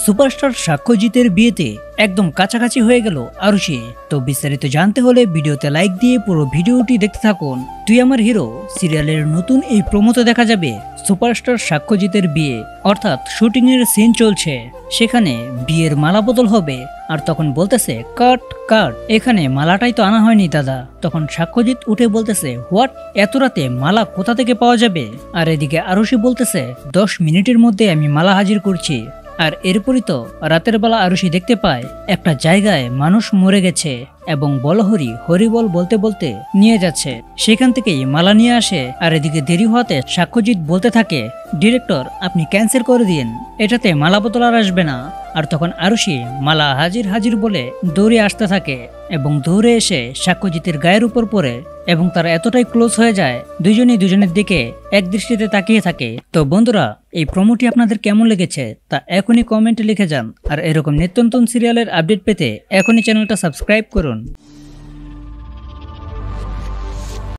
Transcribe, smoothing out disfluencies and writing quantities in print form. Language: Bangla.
সুপারস্টার সাক্ষ্যজিতের বিয়েতে একদম কাছাকাছি হয়ে গেল আরুষি। তো বিস্তারিত জানতে হলে ভিডিওতে লাইক দিয়ে পুরো ভিডিওটি দেখতে থাকুন। তুই আমার হিরো সিরিয়ালের নতুন এই প্রোমোতে দেখা যাবে সুপারস্টার সাক্ষ্যজিতের বিয়ে, অর্থাৎ শুটিং এর সিন চলছে। সেখানে বিয়ের মালা বদল হবে, আর তখন বলতেছে কাট কাট, এখানে মালাটাই তো আনা হয়নি দাদা। তখন সাক্ষ্যজিৎ উঠে বলতেছে হোয়াট, এত রাতে মালা কোথা থেকে পাওয়া যাবে? আর এদিকে আরুষি বলতেছে 10 মিনিটের মধ্যে আমি মালা হাজির করছি। আর এরপরই তো রাতের বেলা আরুষি দেখতে পায় একটা জায়গায় মানুষ মরে গেছে এবং বলহরি হরিবল বলতে বলতে নিয়ে যাচ্ছে। সেখান থেকেই মালা নিয়ে আসে। আর এদিকে দেরি হওয়াতে সাক্ষ্যজিৎ বলতে থাকে ডিরেক্টর আপনি ক্যান্সেল করে দিন, এটাতে মালা বোতল আর আসবে না। আর তখন আরুষি মালা হাজির হাজির বলে দৌড়ে আসতে থাকে এবং দৌড়ে এসে সাক্ষ্যজিতের গায়ের উপর পড়ে এবং তারা এতটাই ক্লোজ হয়ে যায় দুজনেই দুজনের দিকে এক দৃষ্টিতে তাকিয়ে থাকে। তো বন্ধুরা, এই প্রোমোটি আপনাদের কেমন লেগেছে তা এখনই কমেন্টে লিখে যান। আর এরকম নিত্য নতুন সিরিয়ালের আপডেট পেতে এখনই চ্যানেলটা সাবস্ক্রাইব করুন।